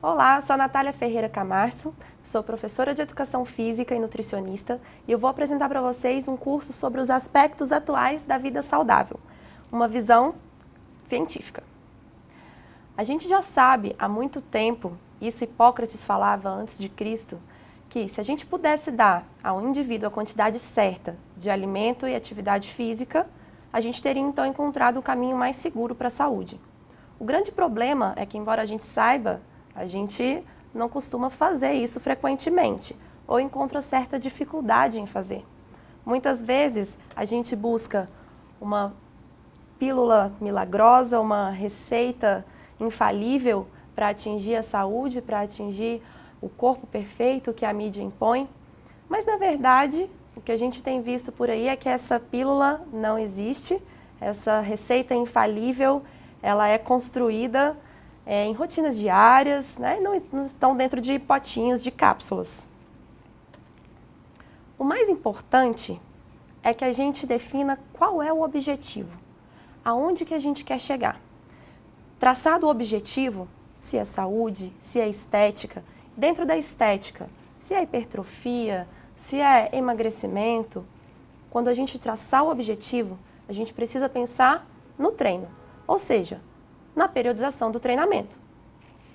Olá, sou a Natália Ferreira Camarço, sou professora de Educação Física e nutricionista e eu vou apresentar para vocês um curso sobre os aspectos atuais da vida saudável, uma visão científica. A gente já sabe há muito tempo, isso Hipócrates falava antes de Cristo, que se a gente pudesse dar ao indivíduo a quantidade certa de alimento e atividade física, a gente teria então encontrado o caminho mais seguro para a saúde. O grande problema é que, embora a gente saiba, a gente não costuma fazer isso frequentemente ou encontra certa dificuldade em fazer. Muitas vezes a gente busca uma pílula milagrosa, uma receita infalível para atingir a saúde, para atingir o corpo perfeito que a mídia impõe, mas na verdade o que a gente tem visto por aí é que essa pílula não existe, essa receita infalível, ela é construída em rotinas diárias, né? Não estão dentro de potinhos, de cápsulas. O mais importante é que a gente defina qual é o objetivo, aonde que a gente quer chegar. Traçado o objetivo, se é saúde, se é estética, dentro da estética, se é hipertrofia, se é emagrecimento, quando a gente traçar o objetivo, a gente precisa pensar no treino, ou seja, na periodização do treinamento.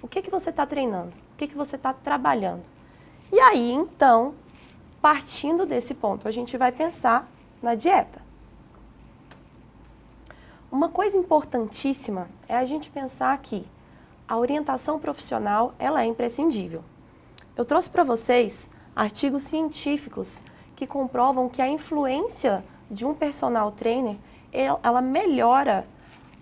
O que você está treinando? O que você está trabalhando? E aí, então, partindo desse ponto, a gente vai pensar na dieta. Uma coisa importantíssima é a gente pensar que a orientação profissional ela é imprescindível. Eu trouxe para vocês artigos científicos que comprovam que a influência de um personal trainer ela melhora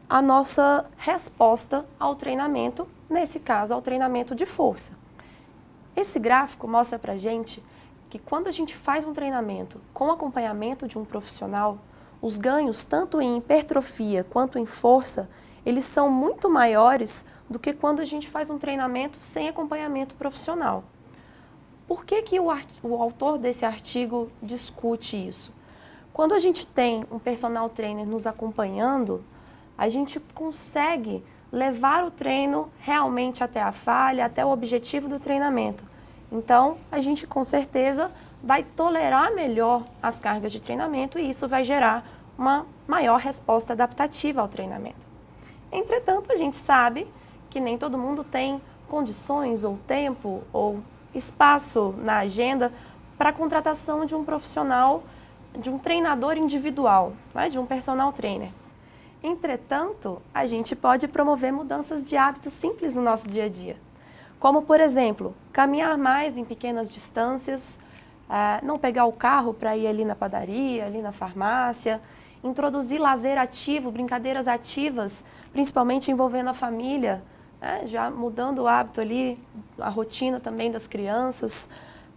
a nossa resposta ao treinamento, nesse caso, ao treinamento de força. Esse gráfico mostra pra gente que quando a gente faz um treinamento com acompanhamento de um profissional, os ganhos, tanto em hipertrofia quanto em força, eles são muito maiores do que quando a gente faz um treinamento sem acompanhamento profissional. Por que o autor desse artigo discute isso? Quando a gente tem um personal trainer nos acompanhando, a gente consegue levar o treino realmente até a falha, até o objetivo do treinamento. Então, a gente com certeza vai tolerar melhor as cargas de treinamento e isso vai gerar uma maior resposta adaptativa ao treinamento. Entretanto, a gente sabe que nem todo mundo tem condições ou tempo ou espaço na agenda para a contratação de um profissional, de um treinador individual, né, de um personal trainer. Entretanto, a gente pode promover mudanças de hábitos simples no nosso dia a dia. Como, por exemplo, caminhar mais em pequenas distâncias, não pegar o carro para ir ali na padaria, ali na farmácia, introduzir lazer ativo, brincadeiras ativas, principalmente envolvendo a família, né, já mudando o hábito ali, a rotina também das crianças,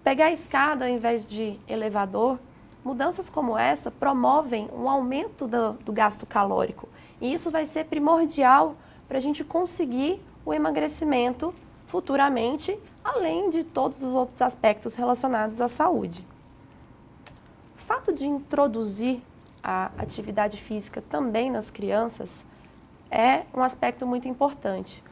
pegar a escada ao invés de elevador. Mudanças como essa promovem um aumento do gasto calórico e isso vai ser primordial para a gente conseguir o emagrecimento futuramente, além de todos os outros aspectos relacionados à saúde. O fato de introduzir a atividade física também nas crianças é um aspecto muito importante,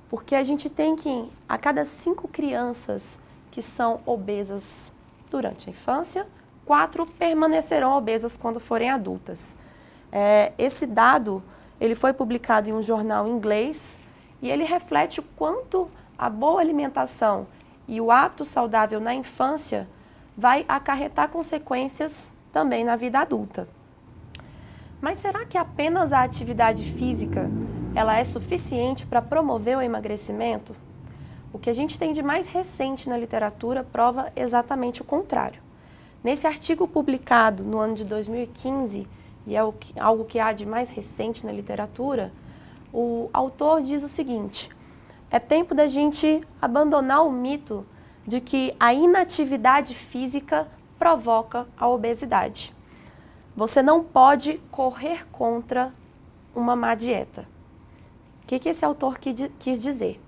porque a gente tem que, a cada 5 crianças que são obesas durante a infância, 4 permanecerão obesas quando forem adultas. Esse dado ele foi publicado em um jornal inglês e ele reflete o quanto a boa alimentação e o hábito saudável na infância vai acarretar consequências também na vida adulta. Mas será que apenas a atividade física ela é suficiente para promover o emagrecimento? O que a gente tem de mais recente na literatura prova exatamente o contrário. Nesse artigo publicado no ano de 2015, e é algo que há de mais recente na literatura, o autor diz o seguinte: é tempo da gente abandonar o mito de que a inatividade física provoca a obesidade. Você não pode correr contra uma má dieta. O que esse autor quis dizer?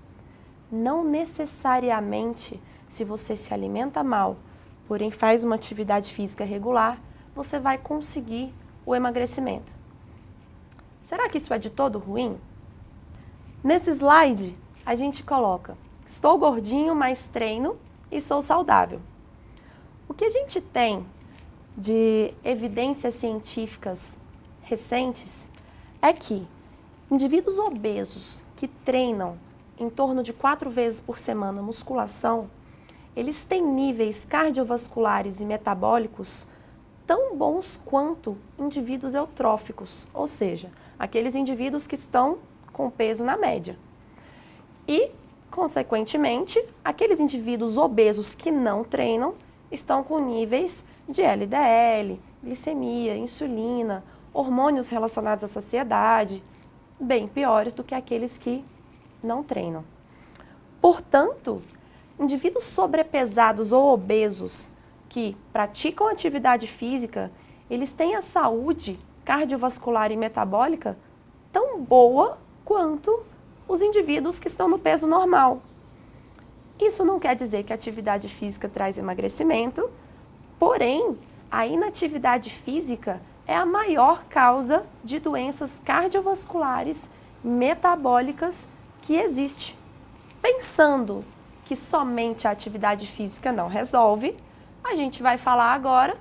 Não necessariamente, se você se alimenta mal, porém faz uma atividade física regular, você vai conseguir o emagrecimento. Será que isso é de todo ruim? Nesse slide, a gente coloca estou gordinho, mas treino e sou saudável. O que a gente tem de evidências científicas recentes é que indivíduos obesos que treinam em torno de 4 vezes por semana musculação, eles têm níveis cardiovasculares e metabólicos tão bons quanto indivíduos eutróficos, ou seja, aqueles indivíduos que estão com peso na média. E, consequentemente, aqueles indivíduos obesos que não treinam estão com níveis de LDL, glicemia, insulina, hormônios relacionados à saciedade, bem piores do que aqueles que não treinam. Portanto, indivíduos sobrepesados ou obesos que praticam atividade física, eles têm a saúde cardiovascular e metabólica tão boa quanto os indivíduos que estão no peso normal. Isso não quer dizer que a atividade física traz emagrecimento, porém, a inatividade física é a maior causa de doenças cardiovasculares metabólicas que existe. Pensando que somente a atividade física não resolve, a gente vai falar agora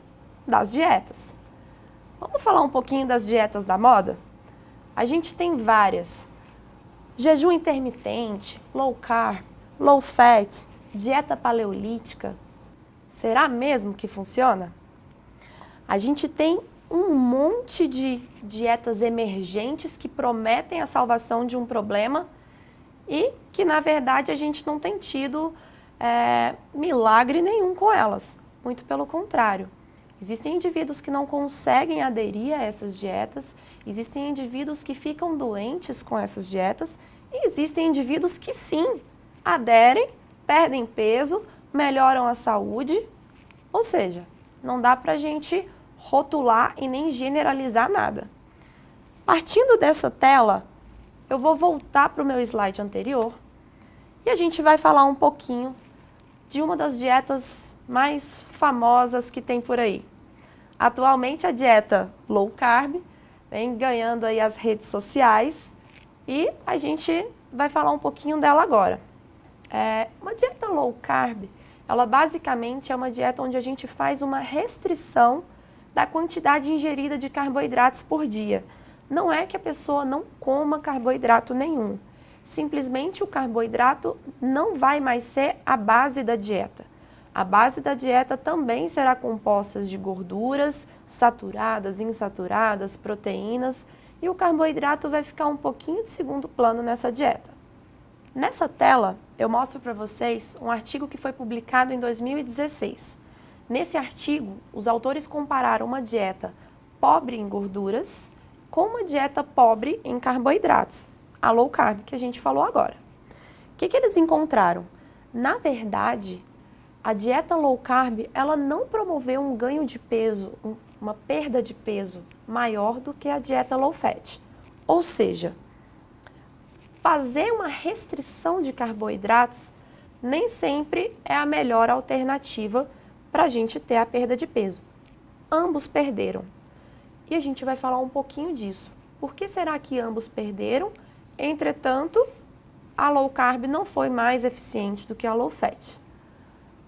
das dietas. Vamos falar um pouquinho das dietas da moda? A gente tem várias. Jejum intermitente, low carb, low fat, dieta paleolítica. Será mesmo que funciona? A gente tem um monte de dietas emergentes que prometem a salvação de um problema e que, na verdade, a gente não tem tido milagre nenhum com elas. Muito pelo contrário. Existem indivíduos que não conseguem aderir a essas dietas, existem indivíduos que ficam doentes com essas dietas e existem indivíduos que sim, aderem, perdem peso, melhoram a saúde. Ou seja, não dá para a gente rotular e nem generalizar nada. Partindo dessa tela, eu vou voltar para o meu slide anterior e a gente vai falar um pouquinho de uma das dietas mais famosas que tem por aí. Atualmente a dieta low carb vem ganhando aí as redes sociais e a gente vai falar um pouquinho dela agora. Uma dieta low carb, ela basicamente é uma dieta onde a gente faz uma restrição da quantidade ingerida de carboidratos por dia. Não é que a pessoa não coma carboidrato nenhum. Simplesmente o carboidrato não vai mais ser a base da dieta. A base da dieta também será composta de gorduras saturadas, insaturadas, proteínas, e o carboidrato vai ficar um pouquinho de segundo plano nessa dieta. Nessa tela, eu mostro para vocês um artigo que foi publicado em 2016. Nesse artigo, os autores compararam uma dieta pobre em gorduras com uma dieta pobre em carboidratos, a low carb, que a gente falou agora. O que eles encontraram? Na verdade, a dieta low carb, ela não promoveu um ganho de peso, uma perda de peso maior do que a dieta low fat. Ou seja, fazer uma restrição de carboidratos nem sempre é a melhor alternativa para a gente ter a perda de peso. Ambos perderam. E a gente vai falar um pouquinho disso. Por que será que ambos perderam? Entretanto, a low carb não foi mais eficiente do que a low fat.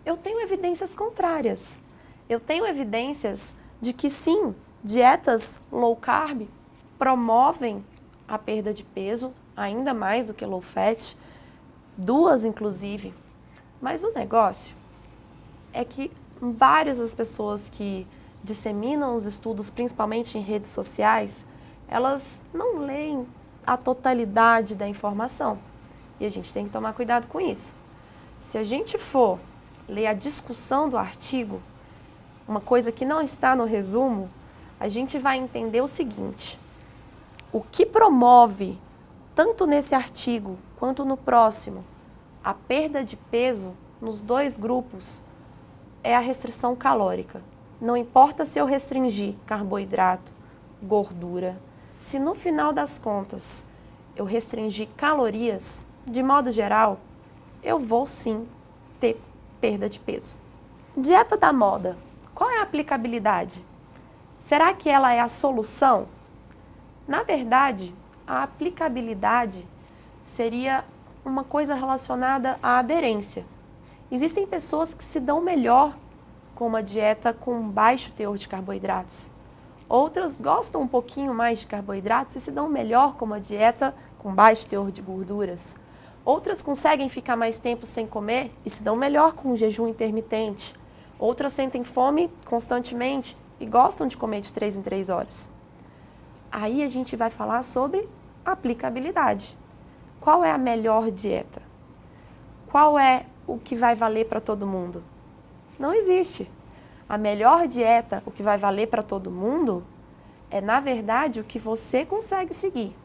Eu tenho evidências contrárias. Eu tenho evidências de que sim, dietas low carb promovem a perda de peso, ainda mais do que low fat, duas inclusive. Mas o negócio é que várias das pessoas que disseminam os estudos, principalmente em redes sociais, elas não leem a totalidade da informação. E a gente tem que tomar cuidado com isso. Se a gente for ler a discussão do artigo, uma coisa que não está no resumo, a gente vai entender o seguinte: o que promove, tanto nesse artigo quanto no próximo, a perda de peso nos dois grupos é a restrição calórica. Não importa se eu restringir carboidrato, gordura, se no final das contas eu restringir calorias, de modo geral, eu vou sim ter perda de peso. Dieta da moda, qual é a aplicabilidade? Será que ela é a solução? Na verdade, a aplicabilidade seria uma coisa relacionada à aderência. Existem pessoas que se dão melhor com uma dieta com baixo teor de carboidratos. Outras gostam um pouquinho mais de carboidratos e se dão melhor com uma dieta com baixo teor de gorduras. Outras conseguem ficar mais tempo sem comer e se dão melhor com um jejum intermitente. Outras sentem fome constantemente e gostam de comer de 3 em 3 horas. Aí a gente vai falar sobre aplicabilidade. Qual é a melhor dieta? Qual é o que vai valer para todo mundo? Não existe. A melhor dieta, o que vai valer para todo mundo, é na verdade o que você consegue seguir.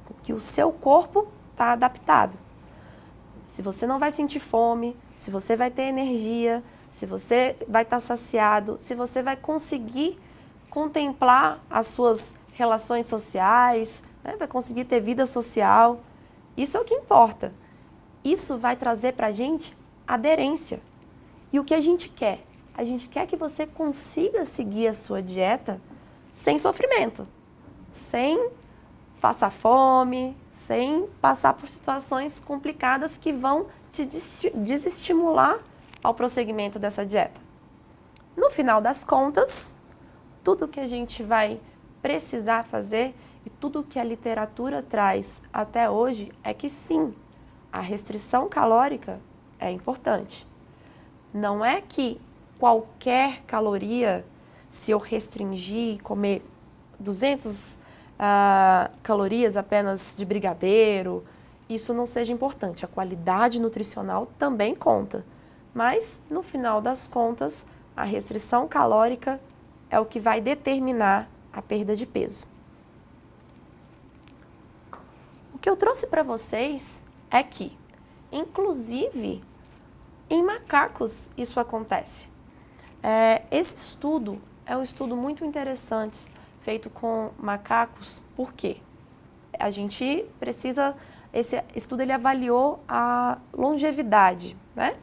O que o seu corpo está adaptado. Se você não vai sentir fome, se você vai ter energia, se você vai estar saciado, se você vai conseguir contemplar as suas relações sociais, né? Vai conseguir ter vida social. Isso é o que importa. Isso vai trazer para a gente aderência. E o que a gente quer? A gente quer que você consiga seguir a sua dieta sem sofrimento, sem passar fome, sem passar por situações complicadas que vão te desestimular ao prosseguimento dessa dieta. No final das contas, tudo que a gente vai precisar fazer e tudo que a literatura traz até hoje é que sim, a restrição calórica é importante. Não é que qualquer caloria, se eu restringir e comer 200 calorias apenas de brigadeiro, isso não seja importante. A qualidade nutricional também conta. Mas, no final das contas, a restrição calórica é o que vai determinar a perda de peso. O que eu trouxe para vocês é que, inclusive, em macacos isso acontece. Esse estudo é um estudo muito interessante, feito com macacos, por quê? A gente precisa, esse estudo ele avaliou a longevidade, né?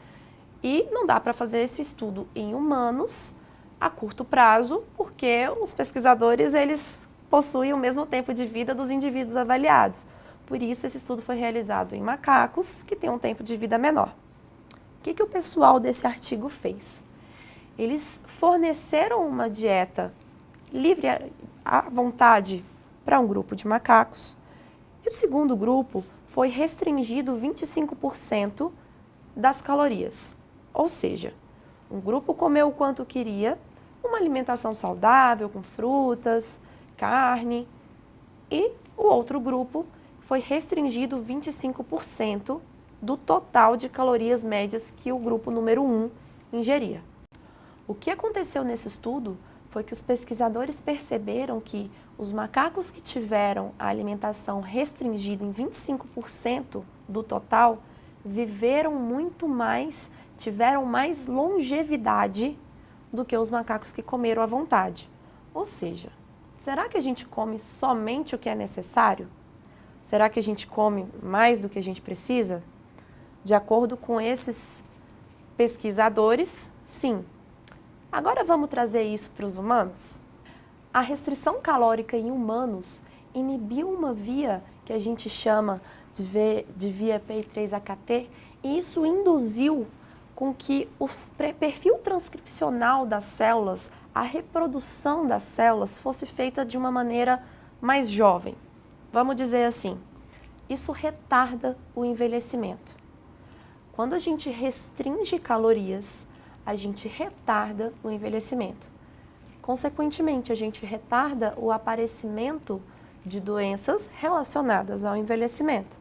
E não dá para fazer esse estudo em humanos a curto prazo, porque os pesquisadores eles possuem o mesmo tempo de vida dos indivíduos avaliados. Por isso, esse estudo foi realizado em macacos, que têm um tempo de vida menor. O que o pessoal desse artigo fez? Eles forneceram uma dieta livre à vontade para um grupo de macacos, e o segundo grupo foi restringido 25% das calorias. Ou seja, um grupo comeu o quanto queria, uma alimentação saudável, com frutas, carne, e o outro grupo foi restringido 25% do total de calorias médias que o grupo número 1 ingeria. O que aconteceu nesse estudo foi que os pesquisadores perceberam que os macacos que tiveram a alimentação restringida em 25% do total viveram muito mais, tiveram mais longevidade do que os macacos que comeram à vontade. Ou seja, será que a gente come somente o que é necessário? Será que a gente come mais do que a gente precisa? De acordo com esses pesquisadores, sim. Agora vamos trazer isso para os humanos? A restrição calórica em humanos inibiu uma via que a gente chama de via PI3-HT, e isso induziu com que o perfil transcricional das células, a reprodução das células, fosse feita de uma maneira mais jovem. Vamos dizer assim, isso retarda o envelhecimento. Quando a gente restringe calorias, a gente retarda o envelhecimento. Consequentemente, a gente retarda o aparecimento de doenças relacionadas ao envelhecimento.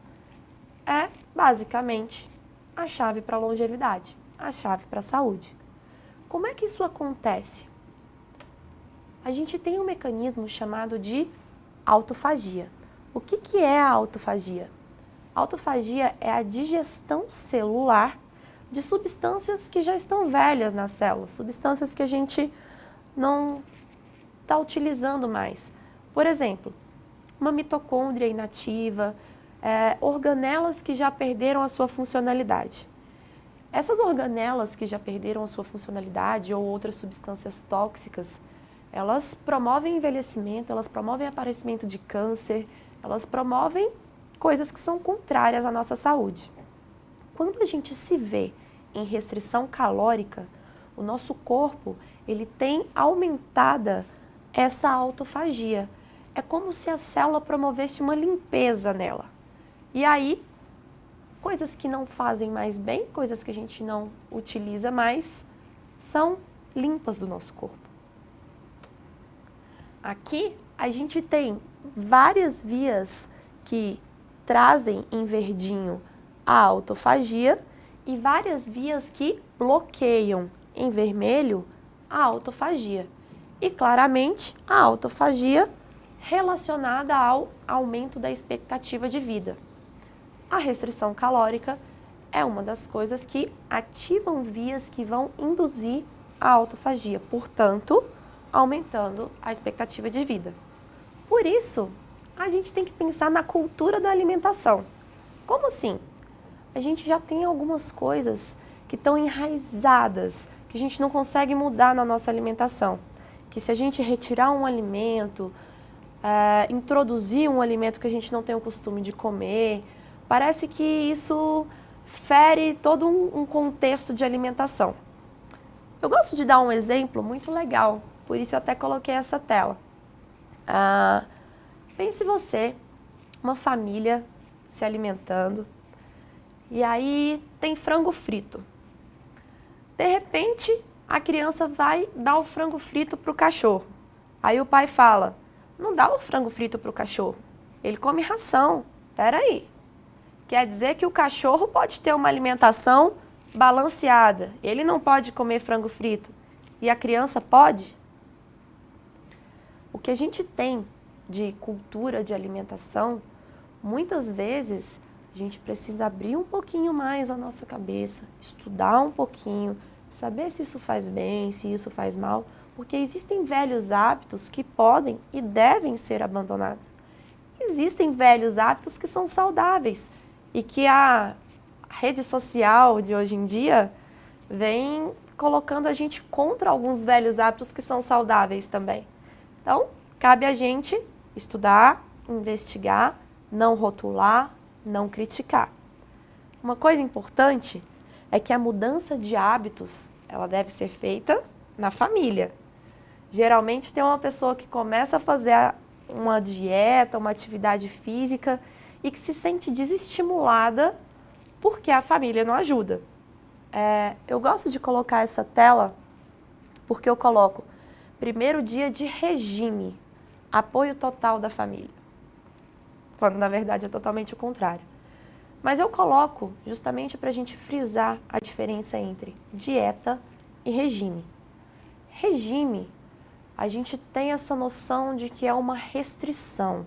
É, basicamente, a chave para a longevidade, a chave para a saúde. Como é que isso acontece? A gente tem um mecanismo chamado de autofagia. O que é a autofagia? A autofagia é a digestão celular de substâncias que já estão velhas nas células, substâncias que a gente não está utilizando mais. Por exemplo, uma mitocôndria inativa, organelas que já perderam a sua funcionalidade. Essas organelas que já perderam a sua funcionalidade ou outras substâncias tóxicas, elas promovem envelhecimento, elas promovem aparecimento de câncer, elas promovem coisas que são contrárias à nossa saúde. Quando a gente se vê em restrição calórica, o nosso corpo ele tem aumentada essa autofagia. É como se a célula promovesse uma limpeza nela. E aí, coisas que não fazem mais bem, coisas que a gente não utiliza mais, são limpas do nosso corpo. Aqui a gente tem várias vias que trazem em verdinho a autofagia e várias vias que bloqueiam em vermelho a autofagia. E claramente a autofagia relacionada ao aumento da expectativa de vida. A restrição calórica é uma das coisas que ativam vias que vão induzir a autofagia, portanto, aumentando a expectativa de vida. Por isso, a gente tem que pensar na cultura da alimentação. Como assim? A gente já tem algumas coisas que estão enraizadas, que a gente não consegue mudar na nossa alimentação. Que se a gente retirar um alimento, introduzir um alimento que a gente não tem o costume de comer, parece que isso fere todo um contexto de alimentação. Eu gosto de dar um exemplo muito legal, por isso eu até coloquei essa tela. Pense você, uma família se alimentando, e aí tem frango frito. De repente, a criança vai dar o frango frito para o cachorro. Aí o pai fala, não dá o frango frito para o cachorro, ele come ração. Peraí, quer dizer que o cachorro pode ter uma alimentação balanceada, ele não pode comer frango frito e a criança pode? O que a gente tem de cultura de alimentação, muitas vezes a gente precisa abrir um pouquinho mais a nossa cabeça, estudar um pouquinho, saber se isso faz bem, se isso faz mal, porque existem velhos hábitos que podem e devem ser abandonados. Existem velhos hábitos que são saudáveis e que a rede social de hoje em dia vem colocando a gente contra alguns velhos hábitos que são saudáveis também. Então, cabe a gente estudar, investigar, não rotular, não criticar. Uma coisa importante é que a mudança de hábitos, ela deve ser feita na família. Geralmente tem uma pessoa que começa a fazer uma dieta, uma atividade física e que se sente desestimulada porque a família não ajuda. Eu gosto de colocar essa tela porque eu coloco primeiro dia de regime, apoio total da família, quando na verdade é totalmente o contrário. Mas eu coloco justamente para a gente frisar a diferença entre dieta e regime. Regime, a gente tem essa noção de que é uma restrição,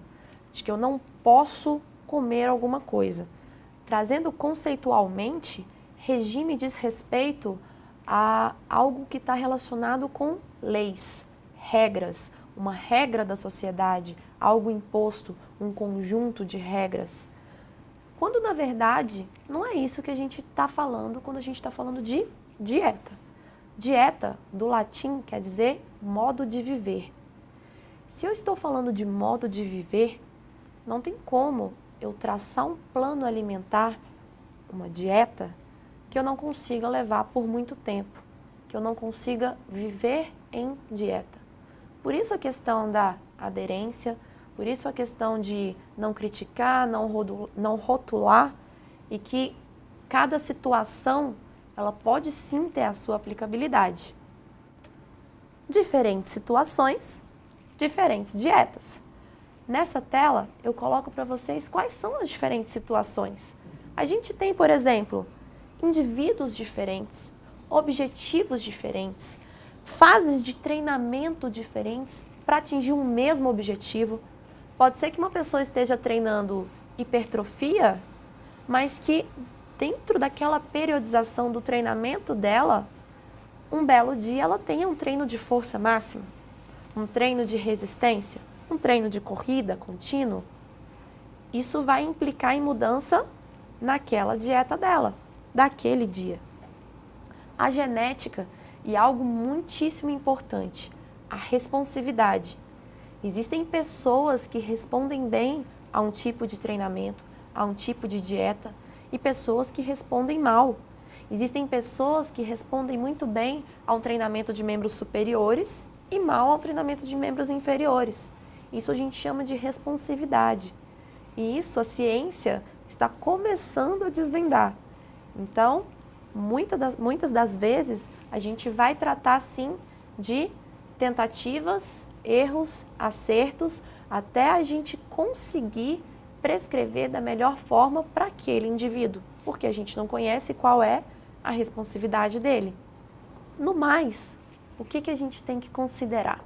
de que eu não posso comer alguma coisa. Trazendo conceitualmente, regime diz respeito a algo que está relacionado com leis, regras, uma regra da sociedade, algo imposto, um conjunto de regras. Quando, na verdade, não é isso que a gente está falando quando a gente está falando de dieta. Dieta, do latim, quer dizer modo de viver. Se eu estou falando de modo de viver, não tem como eu traçar um plano alimentar, uma dieta, que eu não consiga levar por muito tempo, que eu não consiga viver em dieta. Por isso a questão da aderência, por isso a questão de não criticar, não rotular e que cada situação ela pode sim ter a sua aplicabilidade. Diferentes situações, diferentes dietas. Nessa tela eu coloco para vocês quais são as diferentes situações. A gente tem, por exemplo, indivíduos diferentes, objetivos diferentes, fases de treinamento diferentes para atingir um mesmo objetivo. Pode ser que uma pessoa esteja treinando hipertrofia, mas que dentro daquela periodização do treinamento dela, um belo dia ela tenha um treino de força máxima, um treino de resistência, um treino de corrida contínuo. Isso vai implicar em mudança naquela dieta dela, daquele dia. A genética e algo muitíssimo importante, a responsividade. Existem pessoas que respondem bem a um tipo de treinamento, a um tipo de dieta e pessoas que respondem mal. Existem pessoas que respondem muito bem a um treinamento de membros superiores e mal ao treinamento de membros inferiores. Isso a gente chama de responsividade. E isso a ciência está começando a desvendar. Então, muitas das vezes, a gente vai tratar sim de tentativas, erros, acertos, até a gente conseguir prescrever da melhor forma para aquele indivíduo, porque a gente não conhece qual é a responsividade dele. No mais, o que a gente tem que considerar?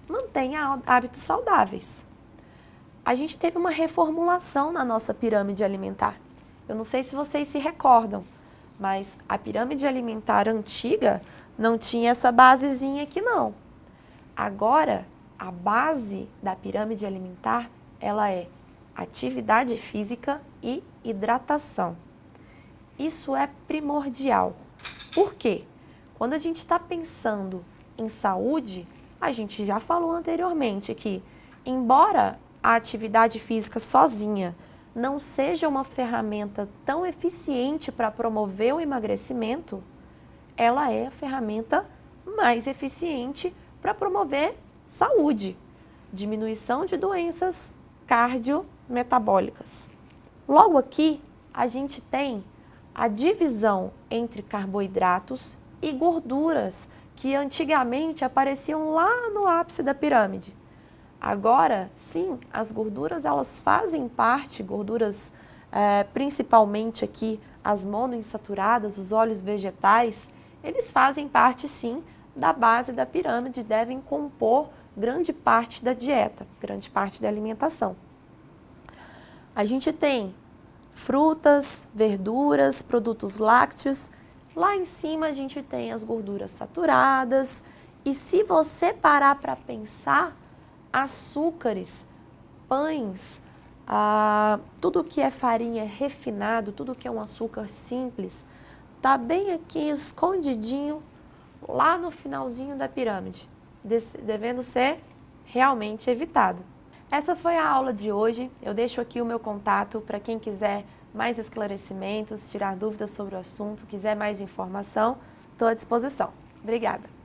Mantenha hábitos saudáveis. A gente teve uma reformulação na nossa pirâmide alimentar. Eu não sei se vocês se recordam, mas a pirâmide alimentar antiga não tinha essa basezinha aqui não. Agora, a base da pirâmide alimentar, ela é atividade física e hidratação. Isso é primordial. Por quê? Quando a gente está pensando em saúde, a gente já falou anteriormente que, embora a atividade física sozinha não seja uma ferramenta tão eficiente para promover o emagrecimento, ela é a ferramenta mais eficiente para promover saúde, diminuição de doenças cardiometabólicas. Logo aqui, a gente tem a divisão entre carboidratos e gorduras, que antigamente apareciam lá no ápice da pirâmide. Agora, sim, as gorduras elas fazem parte, gorduras principalmente aqui, as monoinsaturadas, os óleos vegetais, eles fazem parte sim da base da pirâmide, devem compor grande parte da dieta, grande parte da alimentação. A gente tem frutas, verduras, produtos lácteos. Lá em cima a gente tem as gorduras saturadas. E se você parar para pensar, açúcares, pães, tudo que é farinha refinado, tudo que é um açúcar simples, está bem aqui escondidinho lá no finalzinho da pirâmide, devendo ser realmente evitado. Essa foi a aula de hoje. Eu deixo aqui o meu contato para quem quiser mais esclarecimentos, tirar dúvidas sobre o assunto, quiser mais informação, estou à disposição. Obrigada!